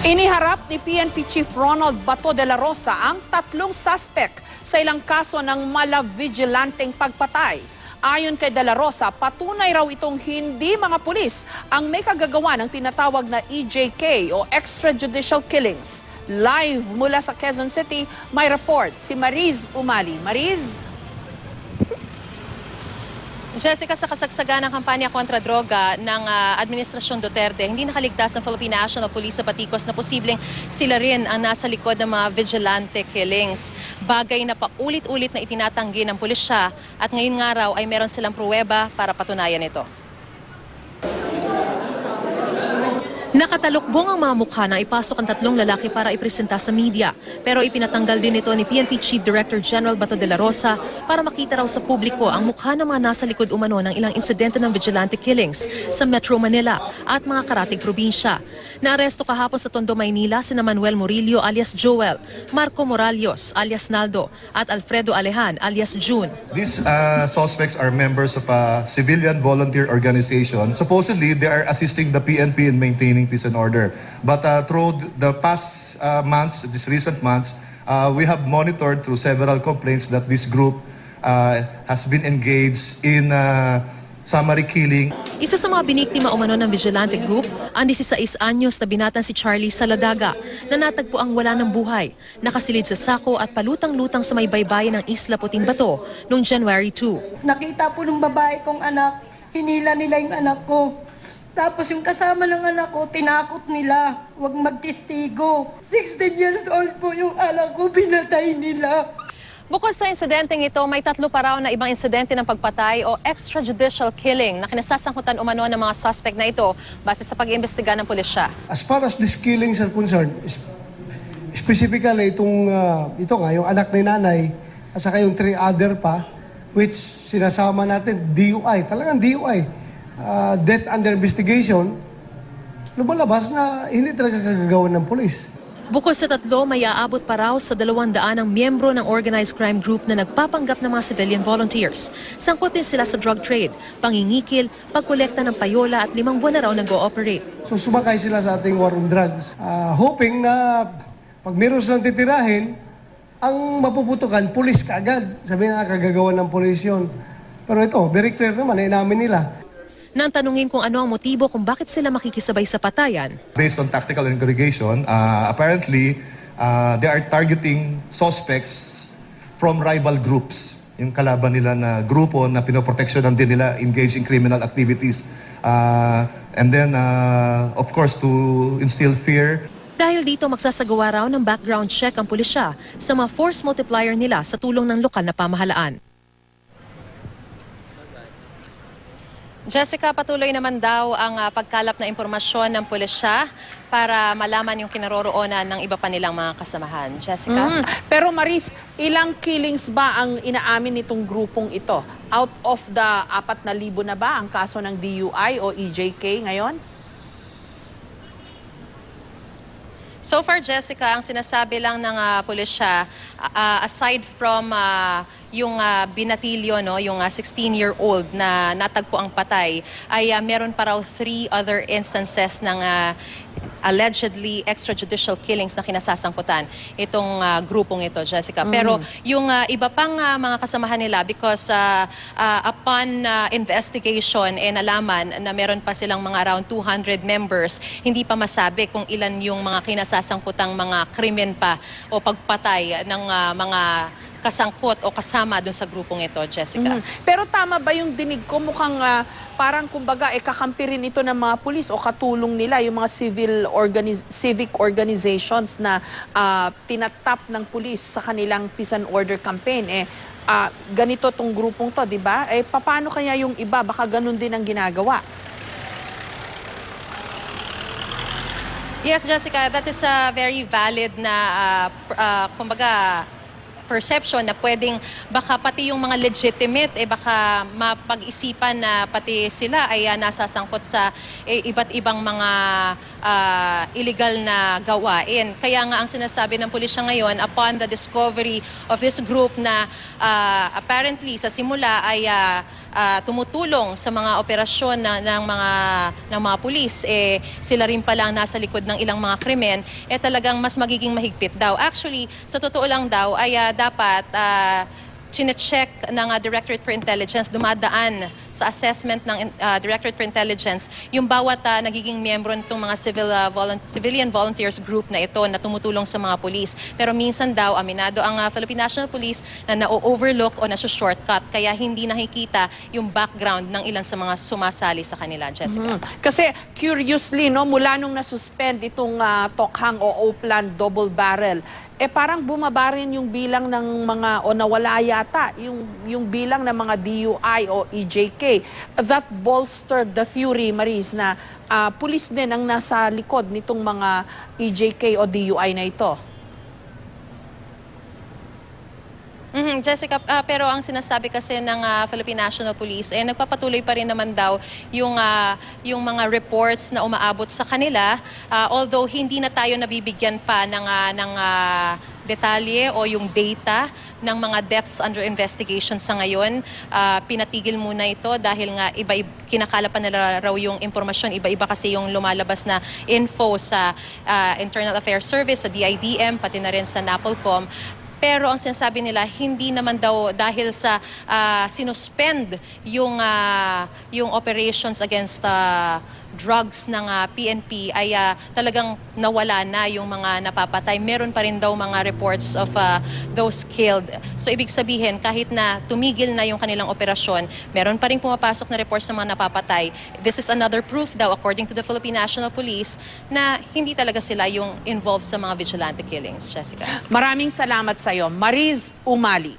Iniharap ni PNP Chief Ronald Bato de la Rosa ang tatlong suspect sa ilang kaso ng malavigilanteng pagpatay. Ayon kay de la Rosa, patunay raw itong hindi mga pulis ang may kagagawa ng tinatawag na EJK o extrajudicial killings. Live mula sa Quezon City, may report si Mariz Umali. Mariz? Jessica, sa kasagsagan ng kampanya kontra droga ng Administrasyon Duterte, hindi nakaligtas ang Philippine National Police sa patikos na posibleng sila rin ang nasa likod ng mga vigilante killings. Bagay na paulit-ulit na itinatanggi ng pulisya at ngayon nga raw ay meron silang pruweba para patunayan ito. Nakatalukbong ang mga mukha nang ipasok ang tatlong lalaki para ipresenta sa media. Pero ipinatanggal din ito ni PNP Chief Director General Bato de la Rosa para makita raw sa publiko ang mukha ng mga nasa likod umano ng ilang insidente ng vigilante killings sa Metro Manila at mga karatig probinsya. Naaresto kahapon sa Tondo, Maynila sina Manuel Murillo alias Joel, Marco Moralios alias Naldo at Alfredo Alejan alias June. These suspects are members of a civilian volunteer organization. Supposedly, they are assisting the PNP in maintaining peace and order. But through the past months, these recent months, we have monitored through several complaints that this group has been engaged in summary killing. Isa sa mga biniktima umano ng vigilante group, ang 16 anyos na binatang si Charlie Saladaga na natagpo ang wala ng buhay, nakasilid sa sako at palutang-lutang sa may baybayin ng Isla Puting Bato noong January 2. Nakita po ng babae kong anak, hinila nila yung anak ko. Tapos yung kasama ng anak ko, tinakot nila, huwag magtestigo. 16 years old po yung anak ko, binatay nila. Bukod sa insidenteng ito, may tatlo pa raw na ibang insidente ng pagpatay o extrajudicial killing na kinasasangkutan umano ng mga suspect na ito base sa pag-iimbestiga ng pulisya. As far as these killings are concerned, specifically ito nga, yung anak ni nanay at saka yung 3 other pa, which sinasama natin DUI, talagang DUI, death under investigation, lumalabas na hindi talaga kagagawan ng pulis. Bukod sa tatlo, may aabot pa raw sa 200 ang miyembro ng organized crime group na nagpapanggap ng mga civilian volunteers. Sangkot din sila sa drug trade, pangingikil, pagkolekta ng payola at 5 buwan na raw nag-ooperate. So sumakay sila sa ating war on drugs, hoping na pag meron silang titirahin, ang mapuputukan, pulis kaagad. Sabihin na kagagawan ng pulis yun. Pero ito, very clear naman, inamin nila. Nang tanungin kung ano ang motibo kung bakit sila makikisabay sa patayan. Based on tactical interrogation, apparently, they are targeting suspects from rival groups. Yung kalaban nila na grupo na pinoproteksyonan din nila engage in criminal activities. And then, of course, to instill fear. Dahil dito magsasagawa raw ng background check ang pulisya sa mga force multiplier nila sa tulong ng lokal na pamahalaan. Jessica, patuloy naman daw ang pagkalap na impormasyon ng pulisya para malaman yung kinaroroonan ng iba pa nilang mga kasamahan. Jessica? Pero Mariz, ilang killings ba ang inaamin nitong grupong ito? Out of the 4,000 na ba ang kaso ng DUI o EJK ngayon? So far, Jessica, ang sinasabi lang ng pulisya, aside from yung binatilyo, no, yung 16-year-old na natagpo ang patay, ay meron pa raw 3 other instances ng allegedly extrajudicial killings na kinasasangkutan itong grupong ito, Jessica. Pero yung iba pang mga kasamahan nila, because upon investigation, nalaman na meron pa silang mga around 200 members, hindi pa masabi kung ilan yung mga kinasasangkutang mga krimen pa o pagpatay ng mga kasangkot o kasama doon sa grupong ito, Jessica. Pero tama ba yung dinig ko? Mukhang parang kumbaga kakampi rin ito ng mga pulis o katulong nila, yung mga civic organizations na tinatap ng pulis sa kanilang peace and order campaign. Ganito tong grupong to, di ba? Paano kaya yung iba? Baka ganun din ang ginagawa. Yes, Jessica, that is a very valid na, kumbaga, perception na pwedeng baka pati yung mga legitimate baka mapag-isipan na pati sila ay nasasangkot sa iba't ibang mga illegal na gawain. Kaya nga ang sinasabi ng pulisya ngayon, upon the discovery of this group na apparently sa simula ay tumutulong sa mga operasyon ng mga pulis, sila rin palang nasa likod ng ilang mga krimen, talagang mas magiging mahigpit daw. Actually, sa totoo lang daw ay dapat chinecheck ng Directorate for Intelligence, dumadaan sa assessment ng Directorate for Intelligence yung bawat nagiging miyembro nitong mga civilian volunteers group na ito na tumutulong sa mga pulis. Pero minsan daw, aminado ang Philippine National Police na na-overlook o na-shortcut, kaya hindi nakikita yung background ng ilan sa mga sumasali sa kanila, Jessica. Kasi curiously, no, mula nung nasuspend itong Tokhang o Oplan double barrel, parang bumaba rin yung bilang ng mga, o nawala yata, yung bilang ng mga DUI o EJK. That bolstered the theory, Maris, na pulis din ang nasa likod nitong mga EJK o DUI na ito. Jessica, pero ang sinasabi kasi ng Philippine National Police, nagpapatuloy pa rin naman daw yung mga reports na umaabot sa kanila, although hindi na tayo nabibigyan pa ng detalye o yung data ng mga deaths under investigation sa ngayon. Pinatigil muna ito dahil nga kinakalapan nila raw yung impormasyon. Iba-iba kasi yung lumalabas na info sa Internal Affairs Service, sa DIDM, pati na rin sa NAPOLCOM. Pero ang sinasabi nila, hindi naman daw dahil sa sinuspend yung operations against drugs ng PNP ay talagang nawala na yung mga napapatay. Meron pa rin daw mga reports of those killed. So ibig sabihin, kahit na tumigil na yung kanilang operasyon, meron pa rin pumapasok na reports ng mga napapatay. This is another proof daw, according to the Philippine National Police, na hindi talaga sila yung involved sa mga vigilante killings. Jessica. Maraming salamat sa iyo, Mariz Umali.